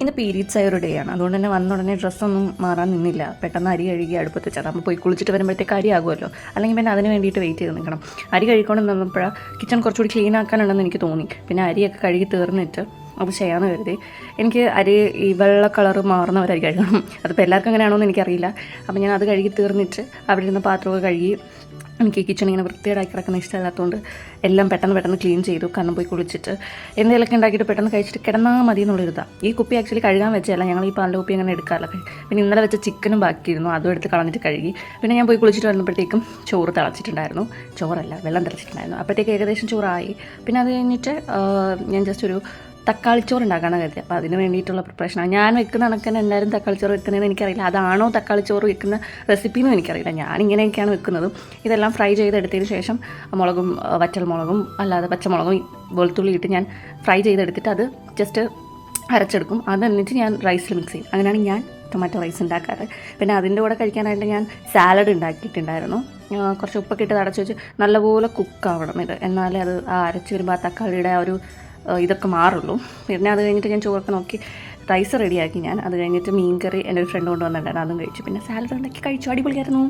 ഇന്ന് പീരീഡ്സ് ആയ ഒരു ഡേ ആണ്. അതുകൊണ്ട് തന്നെ വന്ന ഉടനെ ഡ്രസ്സൊന്നും മാറാൻ നിന്നില്ല. പെട്ടെന്ന് അരി കഴുകി അടുപ്പത്ത് വെച്ചത്. അപ്പോൾ പോയി കുളിച്ചിട്ട് വരുമ്പോഴത്തേക്ക് അരി ആകുമല്ലോ, അല്ലെങ്കിൽ പിന്നെ അതിന് വേണ്ടിയിട്ട് വെയിറ്റ് ചെയ്ത് നിൽക്കണം. അരി കഴിക്കൊണ്ട് നിന്നപ്പോഴാണ് കിച്ചൺ കുറച്ചുകൂടി ക്ലീൻ ആക്കാനുണ്ടെന്ന് എനിക്ക് തോന്നി. പിന്നെ അരിയൊക്കെ കഴുകി തീർന്നിട്ട് അത് ചെയ്യാമെന്ന് കരുതി. എനിക്ക് അരി ഈ വെള്ള കളറ് മാറുന്ന അരി കഴുകണം. അതിപ്പോൾ എല്ലാവർക്കും അങ്ങനെയാണോ എന്ന് എനിക്കറിയില്ല. അപ്പോൾ ഞാൻ അത് കഴുകി തീർന്നിട്ട് അവിടെ ഇരുന്ന് പാത്രമൊക്കെ കഴുകി. എനിക്ക് കിച്ചൺ ഇങ്ങനെ വൃത്തിയേടാക്കി കിടക്കുന്ന ഇഷ്ടമില്ലാത്തതുകൊണ്ട് എല്ലാം പെട്ടെന്ന് ക്ലീൻ ചെയ്തു. കാരണം പോയി കുളിച്ചിട്ട് എന്തെങ്കിലുമൊക്കെ ഉണ്ടാക്കിയിട്ട് പെട്ടെന്ന് കഴിച്ചിട്ട് കിടന്നാൽ മതി എന്നുള്ളൊരിതാണ്. ഈ കുപ്പി ആക്ച്വലി കഴുകാൻ വെച്ചല്ല, ഞങ്ങൾ ഈ പാലിൻ്റെ കുപ്പി അങ്ങനെ എടുക്കാറില്ല. പിന്നെ ഇന്നലെ വെച്ച ചിക്കനും ബാക്കിയിരുന്നു, അതും എടുത്ത് കളഞ്ഞിട്ട് കഴുകി. പിന്നെ ഞാൻ പോയി കുളിച്ചിട്ട് വന്നപ്പോഴത്തേക്കും ചോറ് തിളച്ചിട്ടുണ്ടായിരുന്നു. ചോറല്ല, വെള്ളം തിളച്ചിട്ടുണ്ടായിരുന്നു. അപ്പോഴത്തേക്ക് ഏകദേശം ചോറായി. പിന്നെ അത് കഴിഞ്ഞിട്ട് ഞാൻ ജസ്റ്റ് ഒരു തക്കാളിച്ചോറ് ഉണ്ടാക്കാമെന്ന് കരുതി. അപ്പോൾ അതിന് വേണ്ടിയിട്ടുള്ള പ്രിപ്പറേഷനാണ്. ഞാൻ വെക്കുന്ന കണക്ക് എല്ലാവരും തക്കാളിച്ചോറ് വെക്കുന്നതെന്ന് എനിക്കറിയില്ല. അതാണോ തക്കാളിച്ചോറ് വെക്കുന്ന റെസിപ്പിന്നും എനിക്കറിയില്ല. ഞാനിങ്ങനെയൊക്കെയാണ് വെക്കുന്നത്. ഇതെല്ലാം ഫ്രൈ ചെയ്തെടുത്തതിന് ശേഷം മുളകും വറ്റൽമുളകും അല്ലാതെ പച്ചമുളകും വെളുത്തുള്ളി ഇട്ട് ഞാൻ ഫ്രൈ ചെയ്തെടുത്തിട്ട് അത് ജസ്റ്റ് അരച്ചെടുക്കും. അത് എന്നിട്ട് ഞാൻ റൈസിൽ മിക്സ് ചെയ്യും. അങ്ങനെയാണ് ഞാൻ ടൊമാറ്റോ റൈസ് ഉണ്ടാക്കാറ്. പിന്നെ അതിൻ്റെ കൂടെ കഴിക്കാനായിട്ട് ഞാൻ സാലഡ് ഉണ്ടാക്കിയിട്ടുണ്ടായിരുന്നു. കുറച്ച് ഉപ്പൊക്കെ ഇട്ട് അടച്ച് വെച്ച് നല്ലപോലെ കുക്കാവണം ഇത്. എന്നാലേ അത് അരച്ച് വരുമ്പോൾ ആ തക്കാളിയുടെ ഒരു ഇതൊക്കെ മാറുള്ളൂ. പിന്നെ അത് കഴിഞ്ഞിട്ട് ഞാൻ ചോറൊക്കെ നോക്കി റൈസ് റെഡിയാക്കി. ഞാൻ അത് കഴിഞ്ഞിട്ട് മീൻ കറി എൻ്റെ ഒരു ഫ്രണ്ട് കൊണ്ടുവന്നിട്ടുണ്ടായിരുന്നു, അതും കഴിച്ചു. പിന്നെ സാലഡ് ഉണ്ടാക്കി കഴിച്ചു. അടിപൊളിയായിരുന്നു.